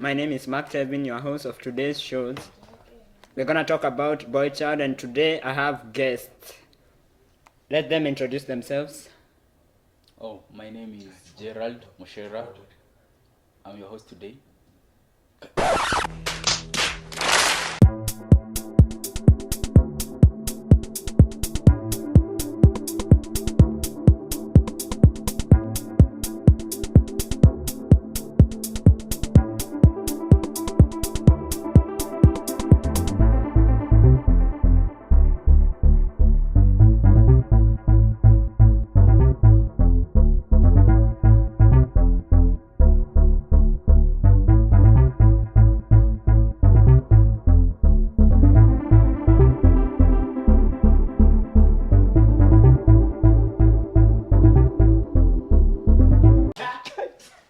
My name is TELVin, your host of today's shows. We're gonna talk about boy child, and today I have guests. Let them introduce themselves. Oh, my name is Gerald Moshera. I'm your host today.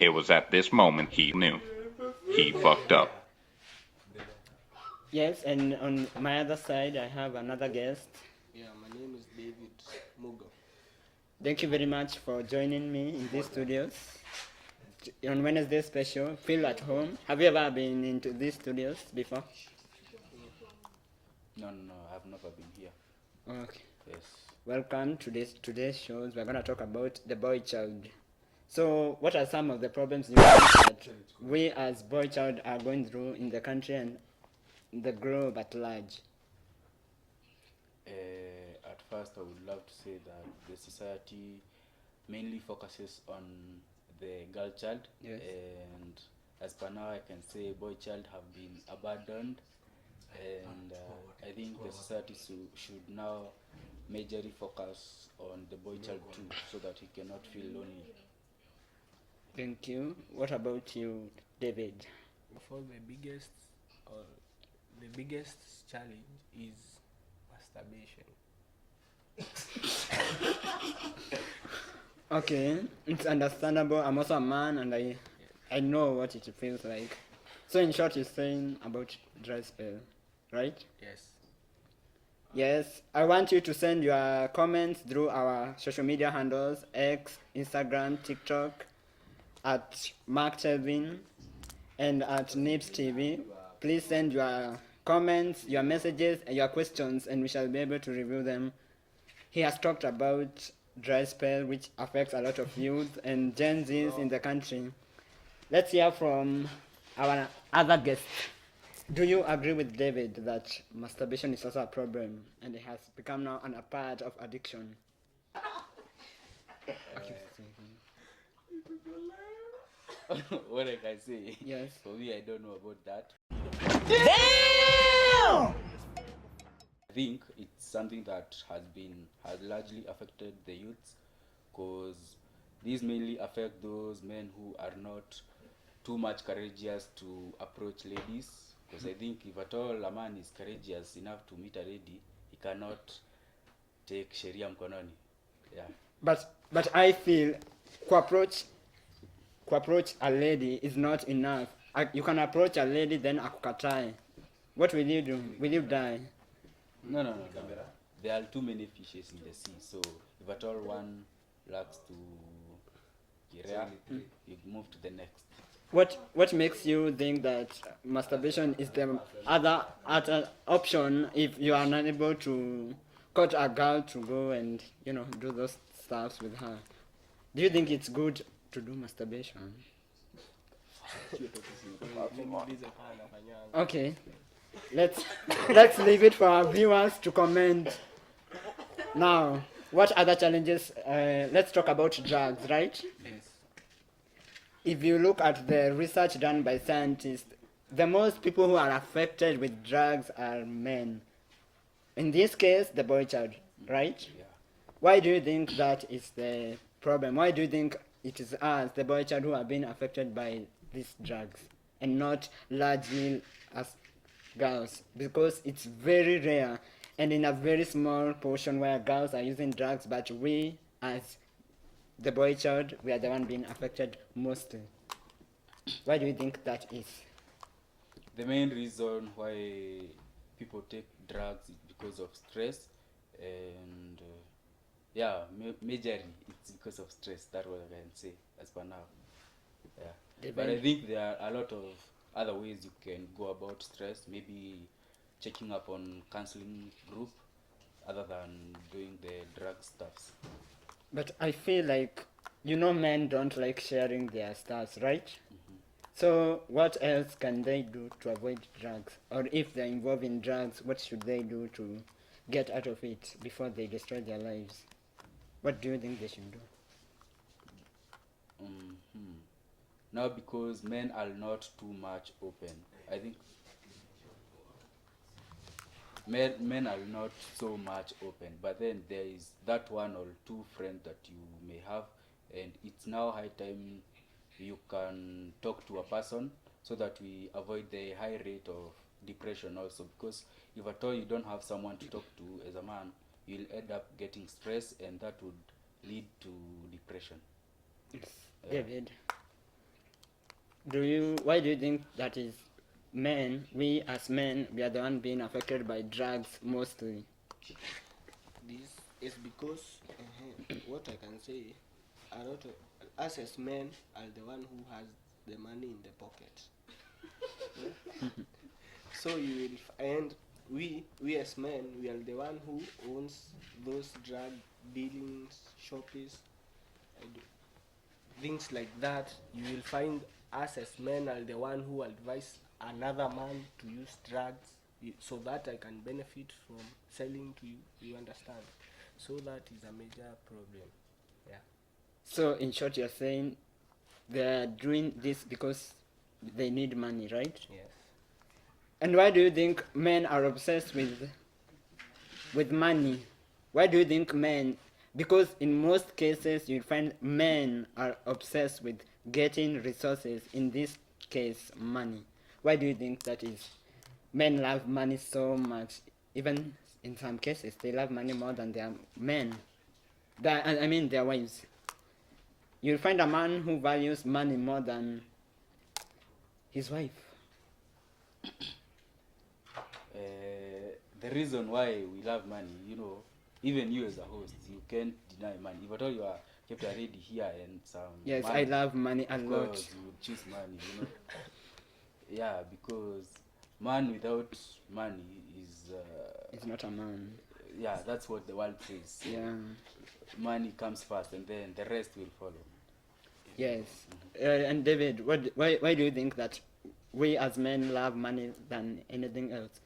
It was at this moment he knew. He fucked up. Yes, and on my other side, I have another guest. Yeah, my name is David Mugo. Thank you very much for joining me in these studios. On Wednesday special, feel at home. Have you ever been into these studios before? No, I've never been here. Okay. Yes. Welcome to today's shows. We're gonna talk about the boy child. So, what are some of the problems you think that we as boy child are going through in the country and the globe at large? At first, I would love to say that the society mainly focuses on the girl child. Yes. And as per now, I can say boy child have been abandoned. And I think the society should now majorly focus on the boy child too, so that he cannot feel lonely. Thank you. What about you, David? Before the biggest challenge is masturbation. Okay, it's understandable. I'm also a man and I know what it feels like. So, in short, you're saying about dry spell, right? Yes. Yes, I want you to send your comments through our social media handles X, Instagram, TikTok, at TELVin and at Nips TV. Please send your comments, your messages, and your questions, and we shall be able to review them. He has talked about dry spell, which affects a lot of youth and Gen Zs in the country. Let's hear from our other guest. Do you agree with David that masturbation is also a problem and it has become now a part of addiction? What I can say? Yes. For me, I don't know about that. I think it's something that has largely affected the youth, because these mainly affect those men who are not too much courageous to approach ladies. Because I think if at all a man is courageous enough to meet a lady, he cannot take sheria mkononi. Yeah. But I feel to approach a lady is not enough. You can approach a lady then akukatae. What will you do? Will you die? No. There are too many fishes in the sea, so if at all one lacks to Kirea, you move to the next. What makes you think that masturbation is the other option if you are not able to cut a girl to go and do those stuffs with her? Do you think it's good to do masturbation? Okay, let's leave it for our viewers to comment. Now, what other challenges? Let's talk about drugs, right? Yes. If you look at the research done by scientists, the most people who are affected with drugs are men. In this case, the boy child, right? Yeah. Why do you think that is the problem? Why do you think it is us, the boy child, who are being affected by these drugs and not largely as girls? Because it's very rare and in a very small portion where girls are using drugs, but we as the boy child, we are the one being affected mostly. Why do you think that is? The main reason why people take drugs is because of stress, and majorly it's because of stress. That's what I can say as per now. Yeah. But I think there are a lot of other ways you can go about stress, maybe checking up on counseling group other than doing the drug stuffs. But I feel like, men don't like sharing their stuff, right? So what else can they do to avoid drugs? Or if they're involved in drugs, what should they do to get out of it before they destroy their lives? What do you think they should do? Now, because men are not too much open, I think men are not so much open, but then there is that one or two friends that you may have, and it's now high time you can talk to a person so that we avoid the high rate of depression also, because if at all you don't have someone to talk to as a man, you'll end up getting stressed, and that would lead to depression. David, why do you think that is men, we as men, we are the one being affected by drugs mostly? This is because what I can say, a lot of us as men are the one who has the money in the pocket. So you will and we as men, we are the one who owns those drug dealings, shops, and things like that. You will find us as men are the one who advise another man to use drugs so that I can benefit from selling to you. You understand? So that is a major problem. Yeah. So in short, you're saying they're doing this because they need money, right? Yes. And why do you think men are obsessed with money? Why do you think men? Because in most cases you find men are obsessed with getting resources, in this case money. Why do you think that is? Men love money so much. Even in some cases they love money more than their men. I mean their wives. You'll find a man who values money more than his wife. The reason why we love money, even you as a host, you can't deny money. If at all you are kept already here and some Yes, money, I love money a of lot. course you would choose money, Yeah, because man without money is It's not a man. yeah, that's what the world says. Yeah. Money comes first, and then the rest will follow. Yes. And David, why do you think that we as men love money than anything else?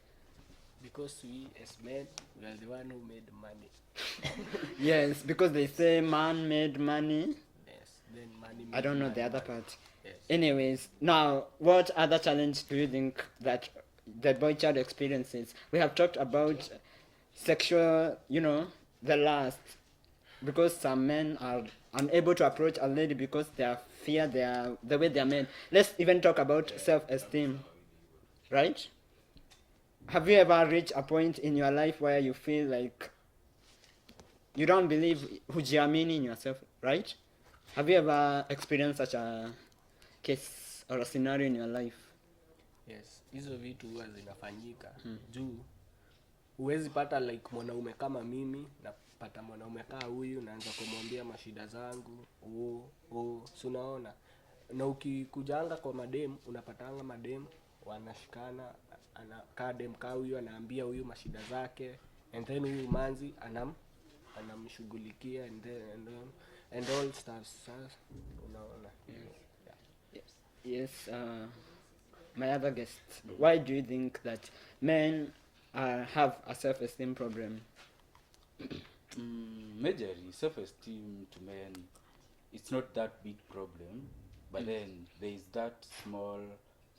Because we as men, we are the one who made money. Yes, because they say man made money. Yes. Then money. I don't know made the other money. part. Yes. Anyways, now what other challenge do you think that the boy child experiences? We have talked about sexual, the lust, because some men are unable to approach a lady because they fear the way they are made. Let's even talk about self-esteem, right? Have you ever reached a point in your life where you feel like you don't believe hujiamini in yourself, right? Have you ever experienced such a case or a scenario in your life? Yes, hizo vitu huwa zinafanyika juu huwezi pata like mwanaume kama mimi, napata mwanaume kaa huyu, naanza kumwambia mashida zangu. So unaona, na ukikujanga kwa madem, unapatanga madem wanashikana, anakaa dem kaa huyu, anaambia huyu mashida zake, and then huyu manzi anamshughulikia, and all stuff. Unaona? Yes, my other guest, why do you think that men have a self-esteem problem? Majorly, self-esteem to men, it's not that big problem, but then there is that small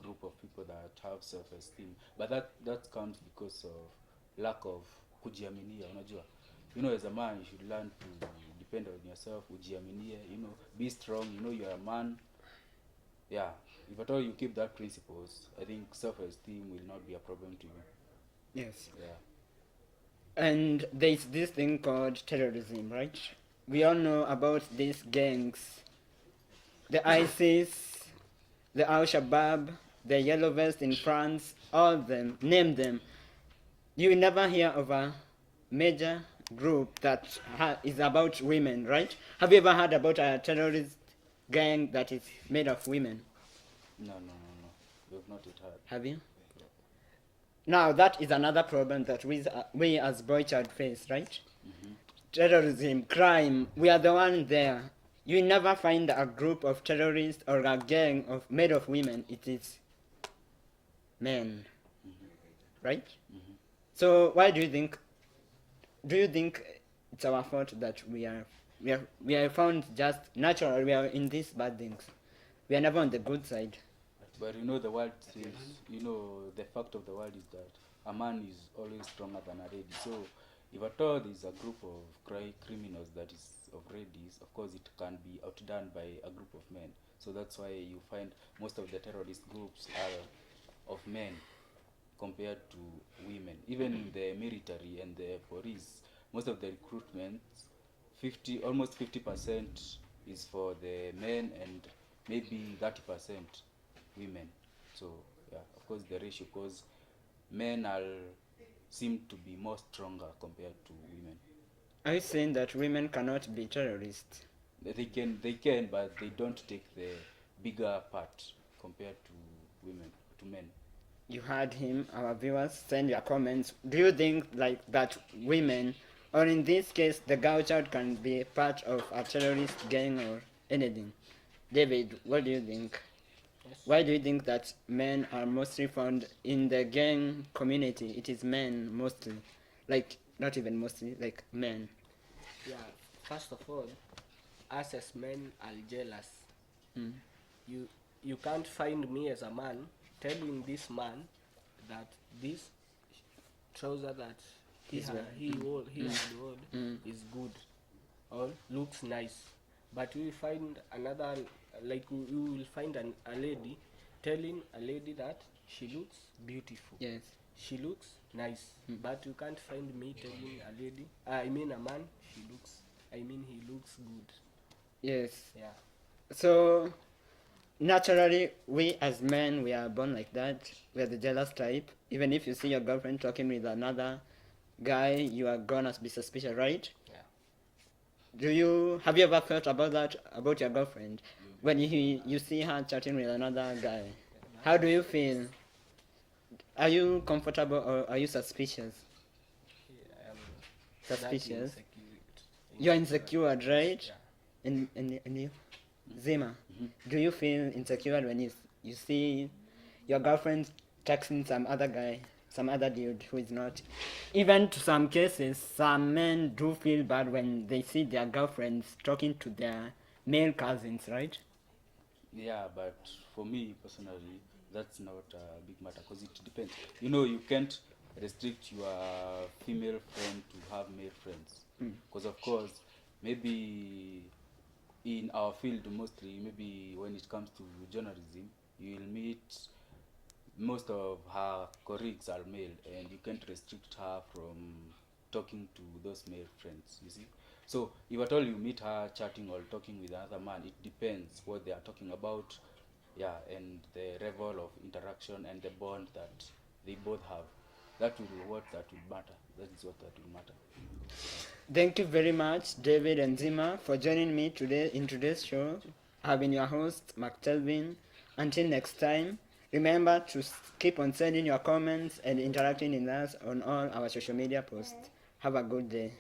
group of people that have self-esteem, but that comes because of lack of kujiaminia. Unajua, as a man you should learn to depend on yourself, ujiaminie, be strong, you're a man. Yeah, if at all you keep that principles, I think self-esteem will not be a problem to you. Yes. Yeah. And there's this thing called terrorism, right? We all know about these gangs. The ISIS, the Al-Shabaab, the Yellow Vest in France, all of them, name them. You will never hear of a major group that is about women, right? Have you ever heard about a terrorist gang that is made of women? No. we've not yet had. Have you? Now that is another problem that we as boy child face, right? Terrorism, crime, we are the one there. You never find a group of terrorists or a gang of made of women. It is men, right? So why do you think? Do you think it's our fault that we are found just natural? We are in these bad things. We are never on the good side. But you know, the world says, you know, the fact of the world is that a man is always stronger than a lady. So if at all there is a group of criminals that is of ladies, of course it can be outdone by a group of men. So that's why you find most of the terrorist groups are of men compared to women. Even in the military and the police, most of the recruitment, almost 50% is for the men and maybe 30% women. So yeah, of course the ratio, because men seem to be more stronger compared to women. Are you saying that women cannot be terrorists? They can, but they don't take the bigger part compared to women, to men. You heard him, our viewers, send your comments. Do you think like that women, or in this case the girl child, can be part of a terrorist gang or anything? David, what do you think? Yes. Why do you think that men are mostly found in the gang community? It is men mostly, like not even mostly, like men. Yeah, first of all, us as men are jealous. Mm. You can't find me as a man telling this man that this trouser that he Is had well. he had worn is good or looks nice. But we find another, like we will find a lady telling a lady that she looks beautiful. Yes. She looks nice. But you can't find me telling a lady, I mean a man, he looks good. Yes. Yeah. So naturally, we as men, we are born like that. We are the jealous type. Even if you see your girlfriend talking with another guy, you are gonna be suspicious, right? Yeah. Have you ever felt about that about your girlfriend when you see her chatting with another guy? How do you feel? Are you comfortable or are you suspicious? Suspicious. You're insecure, right? Yeah. And you, Zima, do you feel insecure when you see your girlfriend texting some other guy, some other dude who is not? Even to some cases, some men do feel bad when they see their girlfriends talking to their male cousins, right? Yeah, but for me personally, that's not a big matter because it depends. You know, you can't restrict your female friend to have male friends because, of course, maybe in our field mostly, maybe when it comes to journalism, you will meet most of her colleagues are male, and you can't restrict her from talking to those male friends. You see. So if at all you meet her chatting or talking with another man, it depends what they are talking about, yeah, and the level of interaction and the bond that they both have. That will matter. That is what that will matter. Thank you very much, David and Zima, for joining me today in today's show. I've been your host, TELVin. Until next time, remember to keep on sending your comments and interacting with us on all our social media posts. Have a good day.